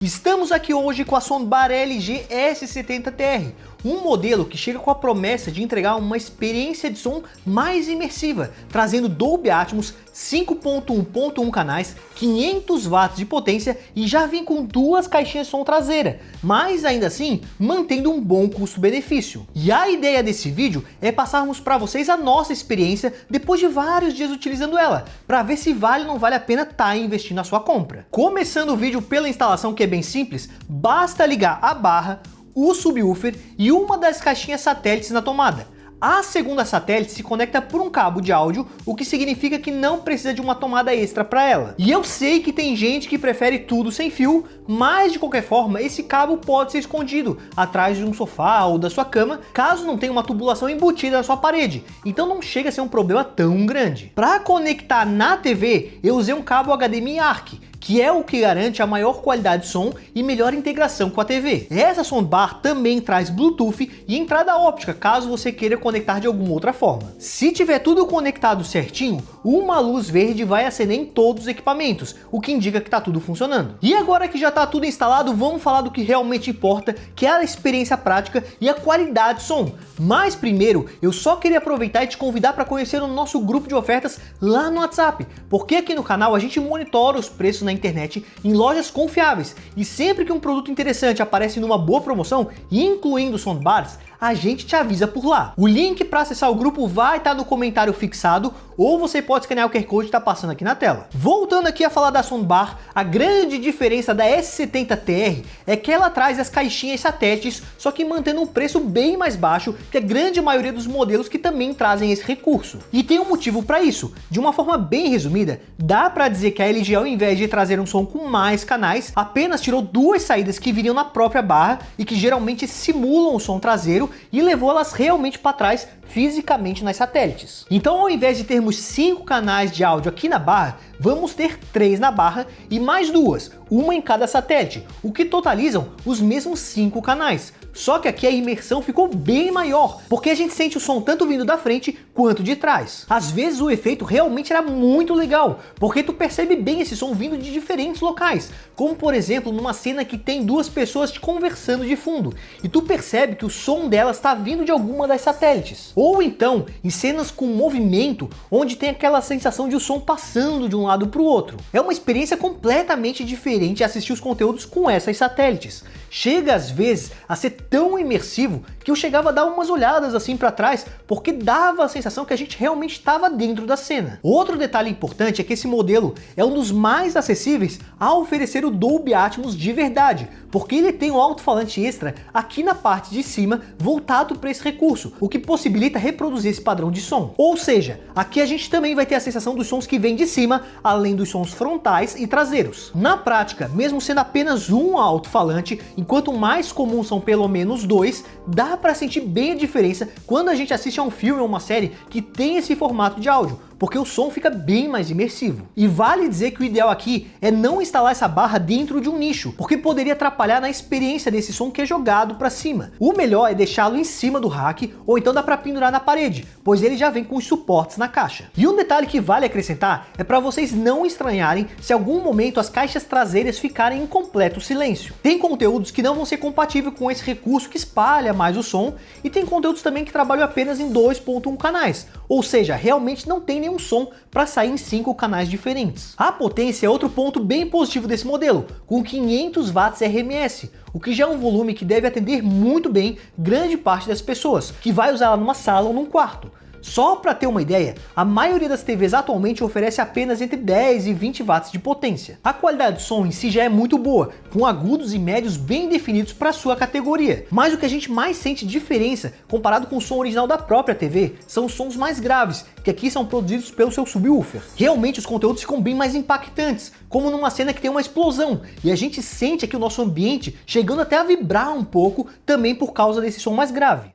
Estamos aqui hoje com a soundbar LG S70TR, um modelo que chega com a promessa de entregar uma experiência de som mais imersiva, trazendo Dolby Atmos, 5.1.1 canais, 500 watts de potência e já vem com duas caixinhas de som traseira, mas ainda assim mantendo um bom custo-benefício. E a ideia desse vídeo é passarmos para vocês a nossa experiência depois de vários dias utilizando ela, para ver se vale ou não vale a pena estar investindo na sua compra. Começando o vídeo pela instalação, que é bem simples, basta ligar a barra, o subwoofer e uma das caixinhas satélites na tomada. A segunda satélite se conecta por um cabo de áudio, o que significa que não precisa de uma tomada extra para ela. E eu sei que tem gente que prefere tudo sem fio, mas de qualquer forma esse cabo pode ser escondido atrás de um sofá ou da sua cama, caso não tenha uma tubulação embutida na sua parede, então não chega a ser um problema tão grande. Para conectar na TV, eu usei um cabo HDMI ARC, que é o que garante a maior qualidade de som e melhor integração com a TV. Essa soundbar também traz Bluetooth e entrada óptica, caso você queira conectar de alguma outra forma. Se tiver tudo conectado certinho, uma luz verde vai acender em todos os equipamentos, o que indica que está tudo funcionando. E agora que já está tudo instalado, vamos falar do que realmente importa, que é a experiência prática e a qualidade de som. Mas primeiro, eu só queria aproveitar e te convidar para conhecer o nosso grupo de ofertas lá no WhatsApp, porque aqui no canal a gente monitora os preços na internet em lojas confiáveis, e sempre que um produto interessante aparece numa boa promoção, incluindo soundbars, a gente te avisa por lá. O link para acessar o grupo vai estar no comentário fixado, ou você pode escanear o QR Code que está passando aqui na tela. Voltando aqui a falar da soundbar, a grande diferença da S70TR é que ela traz as caixinhas satélites, só que mantendo um preço bem mais baixo que a grande maioria dos modelos que também trazem esse recurso. E tem um motivo para isso. De uma forma bem resumida, dá para dizer que a LG, ao invés de trazer um som com mais canais, apenas tirou duas saídas que viriam na própria barra e que geralmente simulam o som traseiro, e levou elas realmente para trás fisicamente nas satélites. Então, ao invés de termos 5 canais de áudio aqui na barra, vamos ter 3 na barra e mais duas, uma em cada satélite, o que totalizam os mesmos 5 canais. Só que aqui a imersão ficou bem maior, porque a gente sente o som tanto vindo da frente quanto de trás. Às vezes o efeito realmente era muito legal, porque tu percebe bem esse som vindo de diferentes locais, como por exemplo numa cena que tem duas pessoas te conversando de fundo, e tu percebe que o som delas está vindo de alguma das satélites. Ou então em cenas com movimento, onde tem aquela sensação de o som passando de um lado para o outro. É uma experiência completamente diferente assistir os conteúdos com essas satélites. Chega às vezes a ser tão imersivo que eu chegava a dar umas olhadas assim para trás, porque dava a sensação que a gente realmente estava dentro da cena. Outro detalhe importante é que esse modelo é um dos mais acessíveis a oferecer o Dolby Atmos de verdade, porque ele tem um alto-falante extra aqui na parte de cima voltado para esse recurso, o que possibilita reproduzir esse padrão de som. Ou seja, aqui a gente também vai ter a sensação dos sons que vêm de cima, além dos sons frontais e traseiros. Na prática, mesmo sendo apenas um alto-falante, enquanto mais comum são pelo menos 2, dá para sentir bem a diferença quando a gente assiste a um filme ou uma série que tem esse formato de áudio, porque o som fica bem mais imersivo. E vale dizer que o ideal aqui é não instalar essa barra dentro de um nicho, porque poderia atrapalhar na experiência desse som que é jogado para cima. O melhor é deixá-lo em cima do rack, ou então dá para pendurar na parede, pois ele já vem com os suportes na caixa. E um detalhe que vale acrescentar é para vocês não estranharem se em algum momento as caixas traseiras ficarem em completo silêncio. Tem conteúdos que não vão ser compatíveis com esse recurso que espalha mais o som, e tem conteúdos também que trabalham apenas em 2.1 canais, ou seja, realmente não tem nenhum som para sair em 5 canais diferentes. A potência é outro ponto bem positivo desse modelo, com 500 watts RMS, o que já é um volume que deve atender muito bem grande parte das pessoas, que vai usar ela numa sala ou num quarto. Só para ter uma ideia, a maioria das TVs atualmente oferece apenas entre 10 e 20 watts de potência. A qualidade do som em si já é muito boa, com agudos e médios bem definidos para sua categoria. Mas o que a gente mais sente diferença, comparado com o som original da própria TV, são os sons mais graves, que aqui são produzidos pelo seu subwoofer. Realmente os conteúdos ficam bem mais impactantes, como numa cena que tem uma explosão, e a gente sente aqui o nosso ambiente chegando até a vibrar um pouco, também por causa desse som mais grave.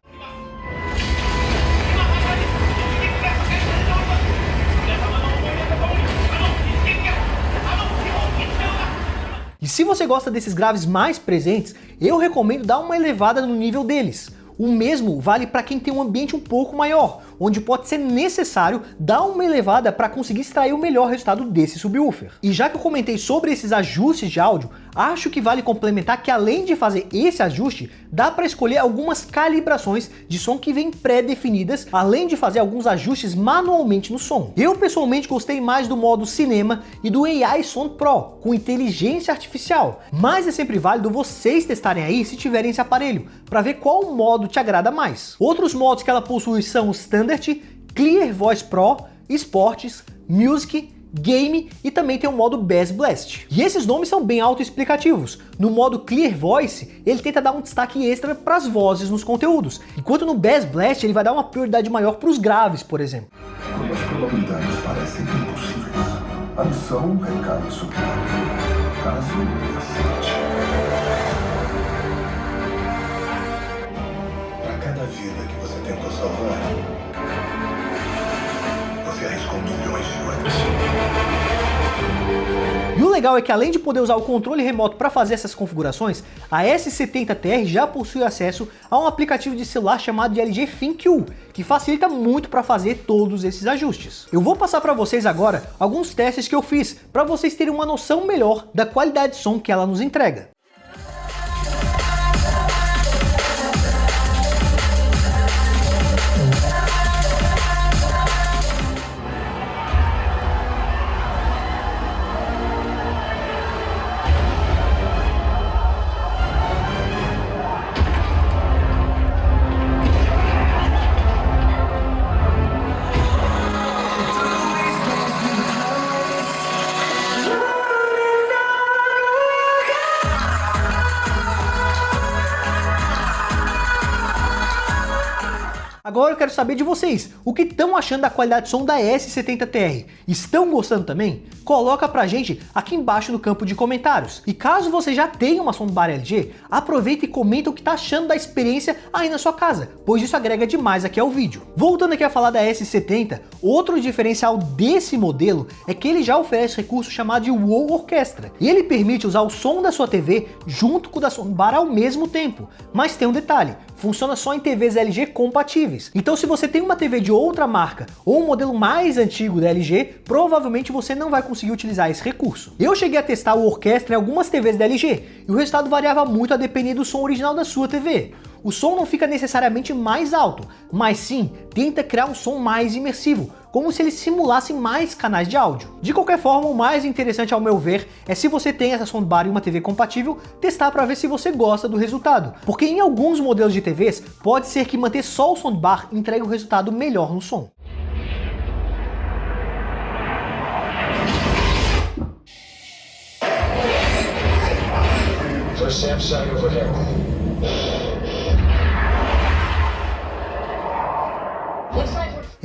E se você gosta desses graves mais presentes, eu recomendo dar uma elevada no nível deles. O mesmo vale para quem tem um ambiente um pouco maior, onde pode ser necessário dar uma elevada para conseguir extrair o melhor resultado desse subwoofer. E já que eu comentei sobre esses ajustes de áudio, acho que vale complementar que além de fazer esse ajuste, dá para escolher algumas calibrações de som que vêm pré-definidas, além de fazer alguns ajustes manualmente no som. Eu pessoalmente gostei mais do modo cinema e do AI Sound Pro, com inteligência artificial, mas é sempre válido vocês testarem aí se tiverem esse aparelho, para ver qual modo te agrada mais. Outros modos que ela possui são o Standard, Clear Voice Pro, Sports, Music, Game e também tem o modo Bass Blast. E esses nomes são bem autoexplicativos. No modo Clear Voice, ele tenta dar um destaque extra para as vozes nos conteúdos, enquanto no Bass Blast ele vai dar uma prioridade maior para os graves, por exemplo. Quando as probabilidades parecem impossíveis, a missão recai sobre caso acerte. Para cada vida que você tentou salvar, você arriscou milhões de outras. E o legal é que além de poder usar o controle remoto para fazer essas configurações, a S70TR já possui acesso a um aplicativo de celular chamado de LG ThinQ, que facilita muito para fazer todos esses ajustes. Eu vou passar para vocês agora alguns testes que eu fiz, para vocês terem uma noção melhor da qualidade de som que ela nos entrega. Agora eu quero saber de vocês, o que estão achando da qualidade de som da S70TR? Estão gostando também? Coloca pra gente aqui embaixo no campo de comentários. E caso você já tenha uma soundbar LG, aproveita e comenta o que tá achando da experiência aí na sua casa, pois isso agrega demais aqui ao vídeo. Voltando aqui a falar da S70, outro diferencial desse modelo é que ele já oferece recurso chamado de Wall Orchestra, e ele permite usar o som da sua TV junto com o da soundbar ao mesmo tempo. Mas tem um detalhe, funciona só em TVs LG compatíveis. Então se você tem uma TV de outra marca ou um modelo mais antigo da LG, provavelmente você não vai conseguir utilizar esse recurso. Eu cheguei a testar o Orchestra em algumas TVs da LG e o resultado variava muito a depender do som original da sua TV. O som não fica necessariamente mais alto, mas sim tenta criar um som mais imersivo, como se ele simulasse mais canais de áudio. De qualquer forma, o mais interessante ao meu ver é, se você tem essa soundbar e uma TV compatível, testar para ver se você gosta do resultado, porque em alguns modelos de TVs pode ser que manter só o soundbar entregue um resultado melhor no som. Samsung overhead.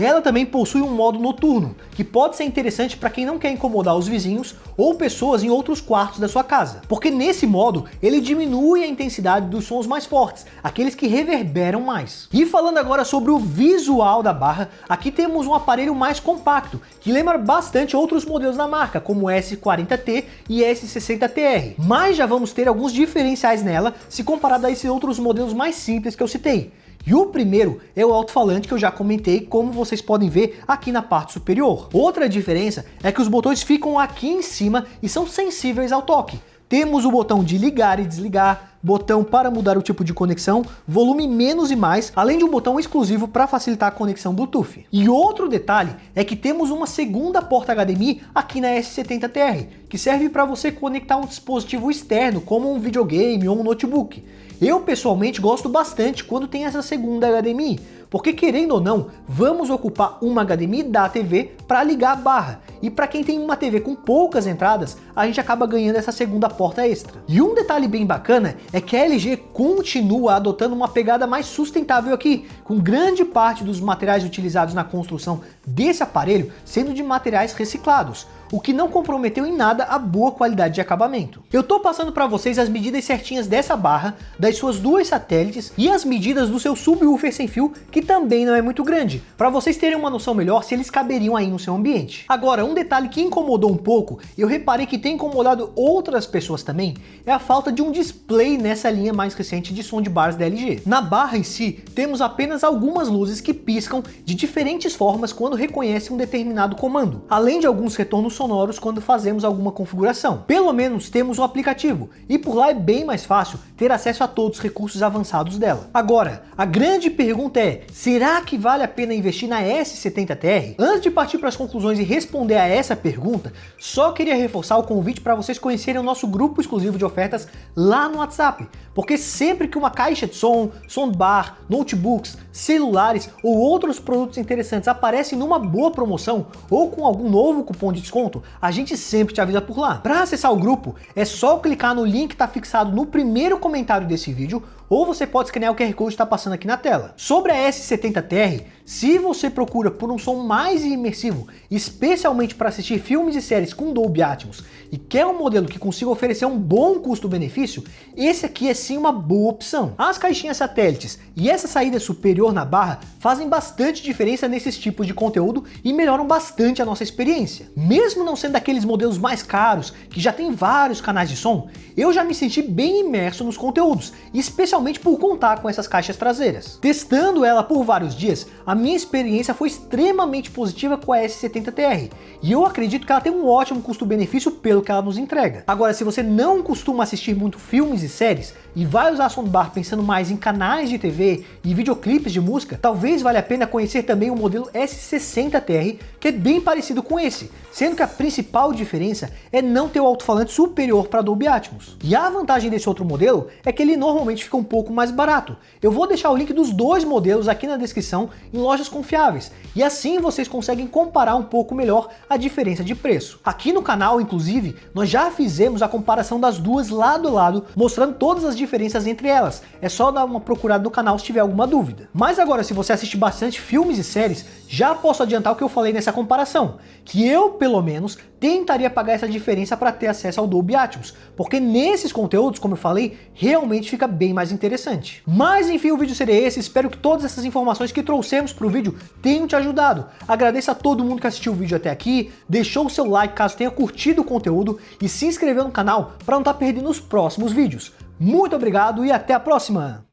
Ela também possui um modo noturno, que pode ser interessante para quem não quer incomodar os vizinhos ou pessoas em outros quartos da sua casa, porque nesse modo ele diminui a intensidade dos sons mais fortes, aqueles que reverberam mais. E falando agora sobre o visual da barra, aqui temos um aparelho mais compacto, que lembra bastante outros modelos da marca, como o S40T e S60TR, mas já vamos ter alguns diferenciais nela se comparado a esses outros modelos mais simples que eu citei. E o primeiro é o alto-falante que eu já comentei, como vocês podem ver aqui na parte superior. Outra diferença é que os botões ficam aqui em cima e são sensíveis ao toque. Temos o botão de ligar e desligar, botão para mudar o tipo de conexão, volume menos e mais, além de um botão exclusivo para facilitar a conexão Bluetooth. E outro detalhe é que temos uma segunda porta HDMI aqui na S70TR, que serve para você conectar um dispositivo externo, como um videogame ou um notebook. Eu pessoalmente gosto bastante quando tem essa segunda HDMI, porque querendo ou não, vamos ocupar uma HDMI da TV para ligar a barra. E para quem tem uma TV com poucas entradas, a gente acaba ganhando essa segunda porta extra. E um detalhe bem bacana é que a LG continua adotando uma pegada mais sustentável aqui, com grande parte dos materiais utilizados na construção desse aparelho sendo de materiais reciclados, o que não comprometeu em nada a boa qualidade de acabamento. Eu tô passando para vocês as medidas certinhas dessa barra, das suas duas satélites e as medidas do seu subwoofer sem fio, que também não é muito grande, para vocês terem uma noção melhor se eles caberiam aí no seu ambiente. Agora, um detalhe que incomodou um pouco, e eu reparei que tem incomodado outras pessoas também, é a falta de um display nessa linha mais recente de soundbars da LG. Na barra em si, temos apenas algumas luzes que piscam de diferentes formas quando reconhecem um determinado comando, além de alguns retornos sonoros quando fazemos alguma configuração. Pelo menos temos o aplicativo, e por lá é bem mais fácil ter acesso a todos os recursos avançados dela. Agora, a grande pergunta é, será que vale a pena investir na S70TR? Antes de partir para as conclusões e responder a essa pergunta, só queria reforçar o convite para vocês conhecerem o nosso grupo exclusivo de ofertas lá no WhatsApp, porque sempre que uma caixa de som, soundbar, notebooks, celulares ou outros produtos interessantes aparecem numa boa promoção ou com algum novo cupom de desconto, a gente sempre te avisa por lá. Para acessar o grupo, é só clicar no link que está fixado no primeiro comentário desse vídeo, ou você pode escanear o QR Code que está passando aqui na tela. Sobre a S70TR, se você procura por um som mais imersivo, especialmente para assistir filmes e séries com Dolby Atmos, e quer um modelo que consiga oferecer um bom custo-benefício, esse aqui é sim uma boa opção. As caixinhas satélites e essa saída superior na barra fazem bastante diferença nesses tipos de conteúdo e melhoram bastante a nossa experiência. Mesmo não sendo daqueles modelos mais caros, que já tem vários canais de som, eu já me senti bem imerso nos conteúdos, especialmente por contar com essas caixas traseiras. Testando ela por vários dias, a minha experiência foi extremamente positiva com a S70TR, e eu acredito que ela tem um ótimo custo-benefício pelo que ela nos entrega. Agora, se você não costuma assistir muito filmes e séries, e vai usar a soundbar pensando mais em canais de TV e videoclipes de música, talvez valha a pena conhecer também o modelo S60TR, que é bem parecido com esse, sendo que a principal diferença é não ter o alto-falante superior para Dolby Atmos. E a vantagem desse outro modelo é que ele normalmente fica um pouco mais barato. Eu vou deixar o link dos dois modelos aqui na descrição em lojas confiáveis, e assim vocês conseguem comparar um pouco melhor a diferença de preço. Aqui no canal, inclusive, nós já fizemos a comparação das duas lado a lado, mostrando todas as diferenças entre elas. É só dar uma procurada no canal se tiver alguma dúvida. Mas agora, se você assiste bastante filmes e séries, já posso adiantar o que eu falei nessa comparação, que eu, pelo menos, tentaria pagar essa diferença para ter acesso ao Dolby Atmos, porque nesses conteúdos, como eu falei, realmente fica bem mais interessante. Mas enfim, o vídeo seria esse, espero que todas essas informações que trouxemos para o vídeo tenham te ajudado. Agradeço a todo mundo que assistiu o vídeo até aqui, deixou o seu like caso tenha curtido o conteúdo e se inscreveu no canal para não estar perdendo os próximos vídeos. Muito obrigado e até a próxima!